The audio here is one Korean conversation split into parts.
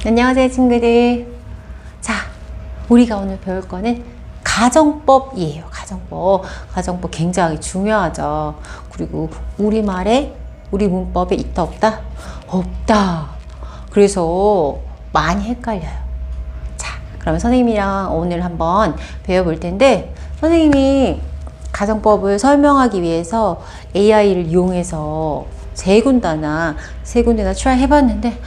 안녕하세요 친구들. 자, 우리가 오늘 배울 거는 가정법이에요. 가정법 굉장히 중요하죠. 그리고 우리말에 우리 문법에 있다 없다? 없다. 그래서 많이 헷갈려요. 자, 그러면 선생님이랑 오늘 한번 배워볼 텐데, 선생님이 가정법을 설명하기 위해서 AI를 이용해서 세 군데나 트라이 해봤는데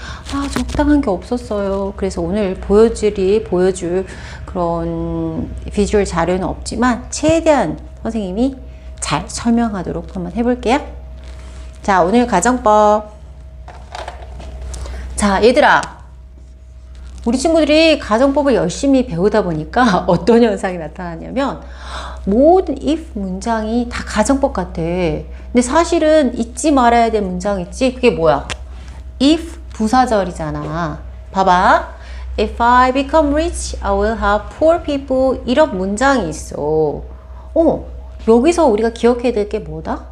적당한 게 없었어요. 그래서 오늘 보여줄 그런 비주얼 자료는 없지만 최대한 선생님이 잘 설명하도록 한번 해볼게요. 자, 오늘 가정법. 자, 얘들아, 우리 친구들이 가정법을 열심히 배우다 보니까 어떤 현상이 나타나냐면 모든 if 문장이 다 가정법 같아. 근데 사실은 잊지 말아야 될 문장 있지? 그게 뭐야? if 부사절이잖아. 봐봐. If I become rich, I will have poor people. 이런 문장이 있어. 여기서 우리가 기억해야 될 게 뭐다?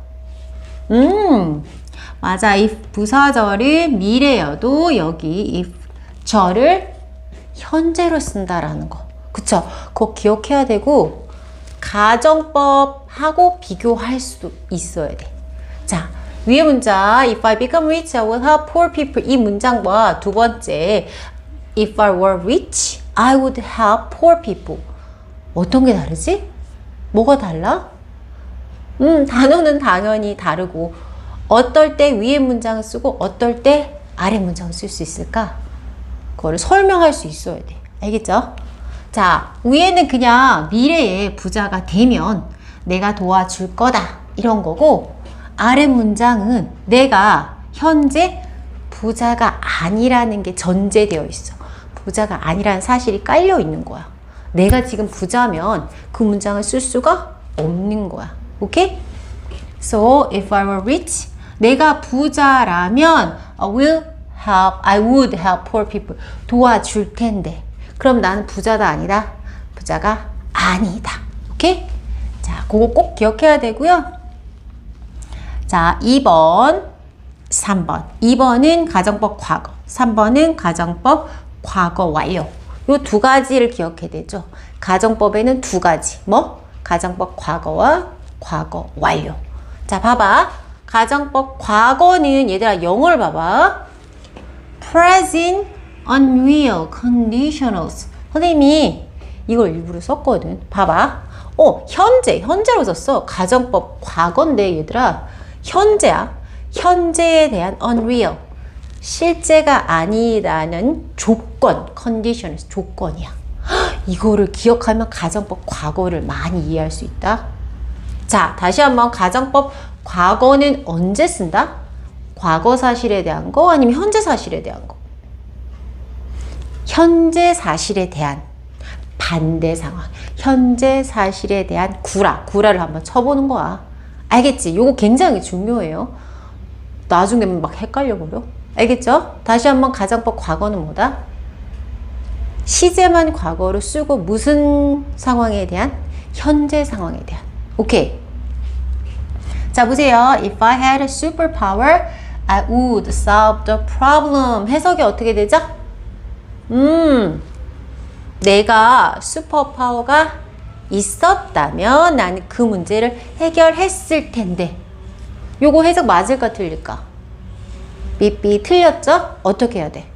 맞아. if 부사절이 미래여도 여기 if 절을 현재로 쓴다라는 거. 그쵸? 그거 기억해야 되고, 가정법하고 비교할 수도 있어야 돼. 자, 위에 문장 If I become rich, I will help poor people. 이 문장과 두 번째 If I were rich, I would help poor people. 어떤 게 다르지? 뭐가 달라? 단어는 당연히 다르고, 어떨 때 위에 문장을 쓰고 어떨 때 아래 문장을 쓸 수 있을까? 그거를 설명할 수 있어야 돼. 알겠죠? 자, 위에는 그냥 미래에 부자가 되면 내가 도와줄 거다 이런 거고, 아래 문장은 내가 현재 부자가 아니라는 게 전제되어 있어. 부자가 아니라는 사실이 깔려 있는 거야. 내가 지금 부자면 그 문장을 쓸 수가 없는 거야. 오케이? So, if I were rich, 내가 부자라면 I would help poor people. 도와줄 텐데. 그럼 나는 부자다 아니다? 부자가 아니다. 오케이? 자, 그거 꼭 기억해야 되고요. 자, 2번, 3번. 2번은 가정법 과거, 3번은 가정법 과거 완료. 요 두 가지를 기억해야 되죠. 가정법에는 두 가지. 뭐? 가정법 과거와 과거 완료. 자, 봐봐. 가정법 과거는 얘들아 영어를 봐봐. Present unreal conditionals. 선생님이 이걸 일부러 썼거든. 봐봐. 현재로 썼어. 가정법 과거인데 얘들아 현재야. 현재에 대한 unreal. 실제가 아니라는 조건, conditions, 조건이야. 이거를 기억하면 가정법 과거를 많이 이해할 수 있다. 자, 다시 한번 가정법 과거는 언제 쓴다? 과거 사실에 대한 거 아니면 현재 사실에 대한 거? 현재 사실에 대한 반대 상황. 현재 사실에 대한 구라를 한번 쳐보는 거야. 알겠지? 요거 굉장히 중요해요. 나중에 막 헷갈려버려. 알겠죠? 다시 한번 가정법 과거는 뭐다? 시제만 과거로 쓰고 무슨 상황에 대한? 현재 상황에 대한. 오케이. 자, 보세요. If I had a superpower, I would solve the problem. 해석이 어떻게 되죠? 내가 슈퍼파워가 있었다면 나는 그 문제를 해결했을 텐데. 요거 해석 맞을까 틀릴까? 삐삐 틀렸죠? 어떻게 해야 돼?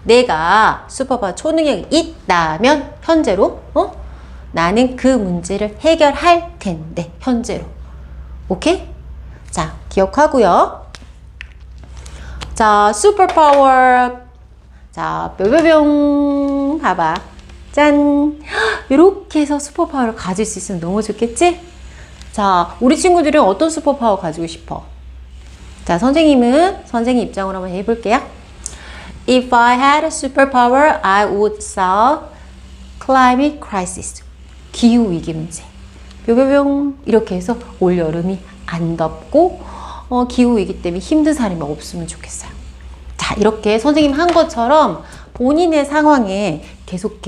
내가 슈퍼파워 초능력이 있다면 현재로 나는 그 문제를 해결할 텐데. 현재로. 오케이? 자, 기억하고요. 자, 슈퍼파워. 자, 뿅뿅뿅. 봐봐. 짠. 이렇게 해서 슈퍼파워를 가질 수 있으면 너무 좋겠지? 자, 우리 친구들은 어떤 슈퍼파워 가지고 싶어? 자, 선생님 입장으로 한번 해볼게요. If I had a superpower, I would solve climate crisis. 기후위기 문제. 뿅뿅뿅. 이렇게 해서 올여름이 안 덥고 기후위기 때문에 힘든 사람이 없으면 좋겠어요. 자, 이렇게 선생님 한 것처럼 본인의 상황에 계속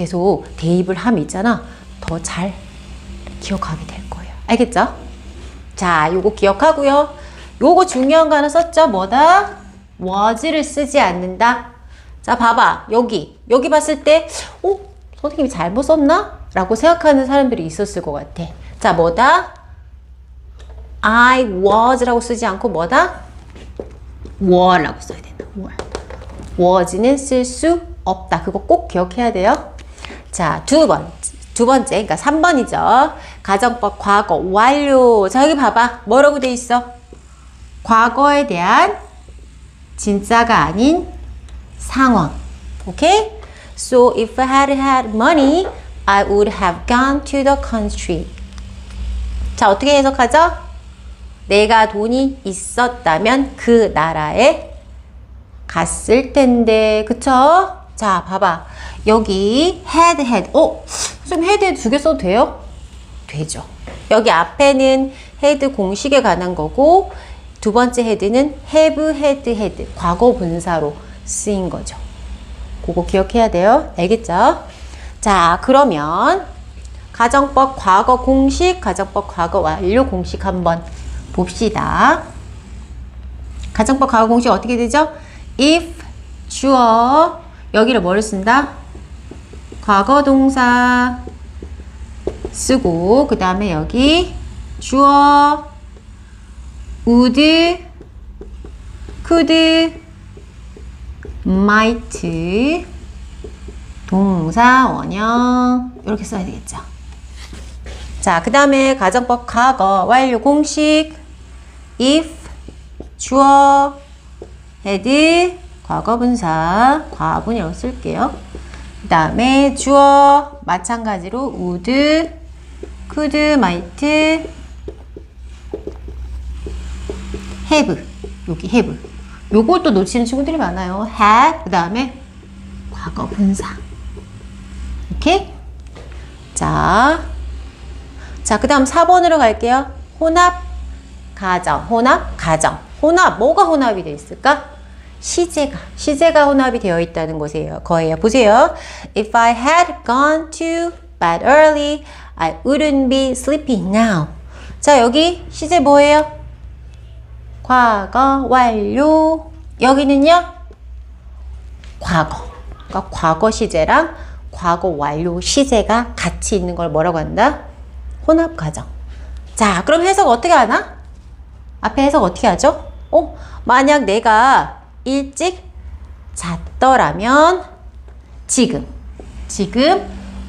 대입을 하면 있잖아. 더 잘 기억하게 될 거예요. 알겠죠? 자, 요거 기억하고요. 요거 중요한 거 하나 썼죠? 뭐다? was를 쓰지 않는다. 자, 봐봐. 여기 봤을 때, 선생님이 잘못 썼나? 라고 생각하는 사람들이 있었을 것 같아. 자, 뭐다? I was라고 쓰지 않고 뭐다? were라고 써야 된다. were. was는 쓸 수 없다. 그거 꼭 기억해야 돼요. 자, 두 번째, 그러니까 3번이죠. 가정법 과거 완료. 자, 여기 봐봐. 뭐라고 돼 있어? 과거에 대한 진짜가 아닌 상황. 오케이? So if I had had money, I would have gone to the country. 자, 어떻게 해석하죠? 내가 돈이 있었다면 그 나라에 갔을 텐데. 그쵸? 자, 봐봐. 여기 had. 선생님 had 두 개 써도 돼요? 되죠. 여기 앞에는 had 공식에 관한 거고 두 번째 had는 have, had 과거 분사로 쓰인 거죠. 그거 기억해야 돼요. 알겠죠? 자, 그러면 가정법 과거 공식, 가정법 과거 완료 공식 한번 봅시다. 가정법 과거 공식 어떻게 되죠? if 주어 여기를 뭐를 쓴다? 과거 동사 쓰고 그 다음에 여기 주어 would, could, might 동사 원형 이렇게 써야 되겠죠. 자, 그 다음에 가정법 과거 완료 공식 if 주어 had 과거 분사 과분이라고 쓸게요. 그 다음에 주어 마찬가지로 would, could, might, have 여기 have 요걸 또 놓치는 친구들이 많아요. had 그 다음에 과거 분사. 오케이? 자, 그 다음 4번으로 갈게요. 혼합 가정, 혼합 뭐가 혼합이 되어 있을까? 시제가 혼합이 되어 있다는 거예요. 보세요. If I had gone to bed early, I wouldn't be sleeping now. 자, 여기 시제 뭐예요? 과거 완료. 여기는요? 과거. 그러니까 과거 시제랑 과거 완료 시제가 같이 있는 걸 뭐라고 한다? 혼합 가정. 자, 그럼 해석 어떻게 하나? 앞에 해석 어떻게 하죠? 만약 내가 일찍 잤더라면 지금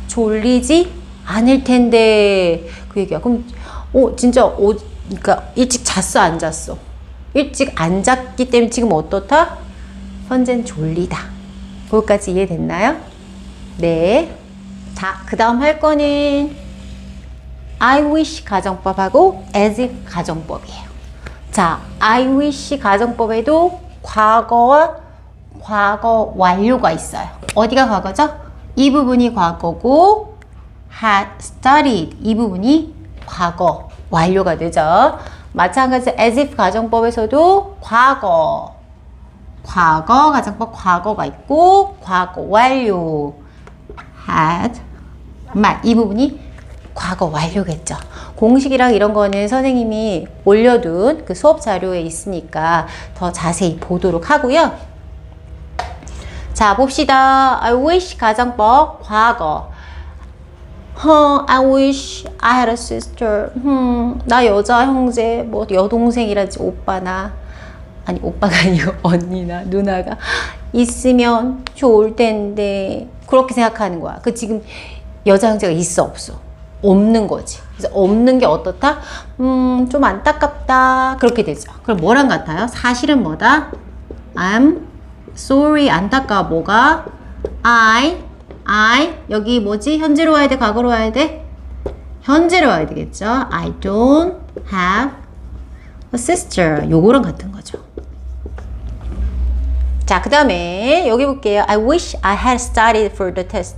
졸리지 않을 텐데 그 얘기야. 그럼 그러니까 일찍 잤어 안 잤어? 일찍 안 잤기 때문에 지금 어떻다? 현재는 졸리다. 거기까지 이해됐나요? 네. 자, 그 다음 할 거는 I wish 가정법하고 as if 가정법이에요. 자, I wish 가정법에도 과거와 과거 완료가 있어요. 어디가 과거죠? 이 부분이 과거고 had studied 이 부분이 과거 완료가 되죠. 마찬가지로 as if 가정법에서도 과거 가정법 과거가 있고 과거 완료 had 이 부분이 과거 완료겠죠. 공식이랑 이런 거는 선생님이 올려둔 그 수업 자료에 있으니까 더 자세히 보도록 하고요. 자, 봅시다. I wish 가정법 과거. I wish I had a sister. 나 여자 형제, 뭐 여동생이라든지 오빠가 아니고 언니나 누나가 있으면 좋을 텐데 그렇게 생각하는 거야. 그 지금 여자 형제가 있어 없어? 없는 거지. 그래서 없는 게 어떻다? 좀 안타깝다. 그렇게 되죠. 그럼 뭐랑 같아요? 사실은 뭐다? I'm sorry. 안타까워. 뭐가? I 여기 뭐지? 현재로 와야 돼? 과거로 와야 돼? 현재로 와야 되겠죠. I don't have a sister. 요거랑 같은 거죠. 자, 그 다음에 여기 볼게요. I wish I had studied for the test.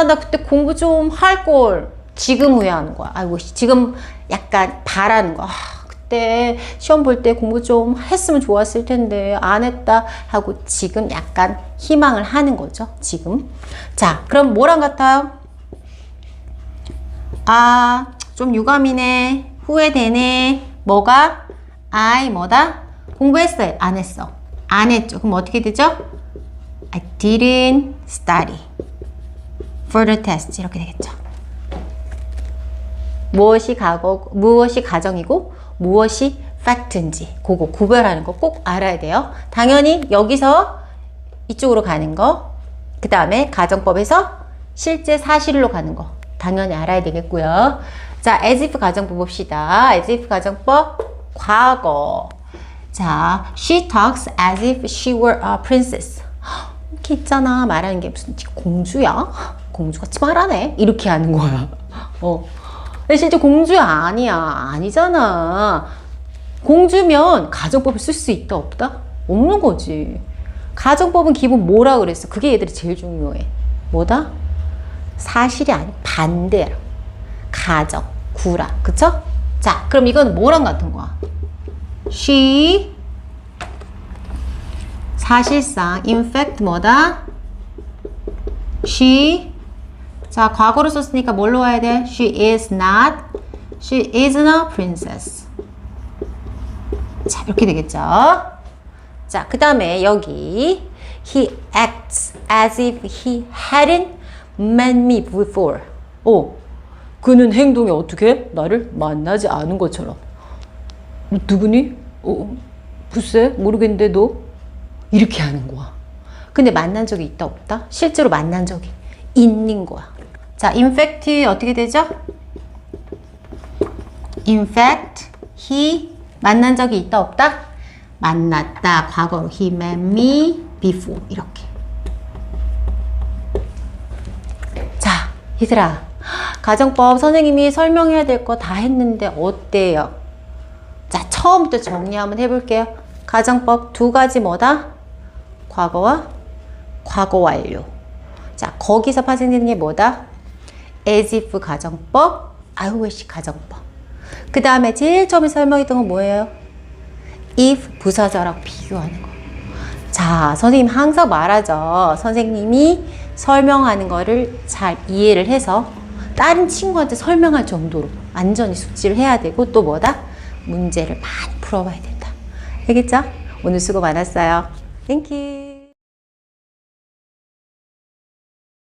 나 그때 공부 좀 할 걸. 지금 후회하는 거야. I wish. 지금 약간 바라는 거야. 그때 시험 볼 때 공부 좀 했으면 좋았을 텐데 안 했다 하고 지금 약간 희망을 하는 거죠. 지금. 자, 그럼 뭐랑 같아요? 좀 유감이네. 후회되네. 뭐가? 뭐다? 공부했어요? 안 했어? 안 했죠. 그럼 어떻게 되죠? I didn't study for the test. 이렇게 되겠죠. 무엇이 가정이고 무엇이 팩트인지 그거 구별하는 거 꼭 알아야 돼요. 당연히 여기서 이쪽으로 가는 거, 그 다음에 가정법에서 실제 사실로 가는 거 당연히 알아야 되겠고요. 자, as if 가정법 봅시다. as if 가정법 과거. 자, she talks as if she were a princess. 이렇게 있잖아. 말하는 게 무슨 공주야? 공주같이 말하네. 이렇게 하는 거야. 근데 실제 공주 아니야. 아니잖아. 공주면 가정법을 쓸 수 있다 없다? 없는 거지. 가정법은 기본 뭐라 그랬어? 그게 얘들이 제일 중요해. 뭐다? 사실이 아니 반대야. 가정, 구라. 그쵸? 자, 그럼 이건 뭐랑 같은 거야? She 사실상 in fact 뭐다? She 자, 과거로 썼으니까 뭘로 와야 돼? She isn't a princess. 자, 이렇게 되겠죠? 자, 그 다음에 여기 He acts as if he hadn't met me before. 그는 행동이 어떻게 해? 나를 만나지 않은 것처럼. 누구니? 글쎄 모르겠는데 너? 이렇게 하는 거야. 근데 만난 적이 있다 없다? 실제로 만난 적이 있는 거야. 자, in fact 어떻게 되죠? In fact, he 만난 적이 있다 없다? 만났다. 과거로 he met me before. 이렇게. 자, 얘들아. 가정법 선생님이 설명해야 될 거 다 했는데 어때요? 자, 처음부터 정리 한번 해볼게요. 가정법 두 가지 뭐다? 과거와 과거 완료. 자, 거기서 파생되는 게 뭐다? as if 가정법, I wish 가정법. 그 다음에 제일 처음에 설명했던 건 뭐예요? if 부사절하고 비교하는 거. 자, 선생님 항상 말하죠. 선생님이 설명하는 거를 잘 이해를 해서 다른 친구한테 설명할 정도로 완전히 숙지를 해야 되고 또 뭐다? 문제를 많이 풀어봐야 된다. 알겠죠? 오늘 수고 많았어요. Thank you.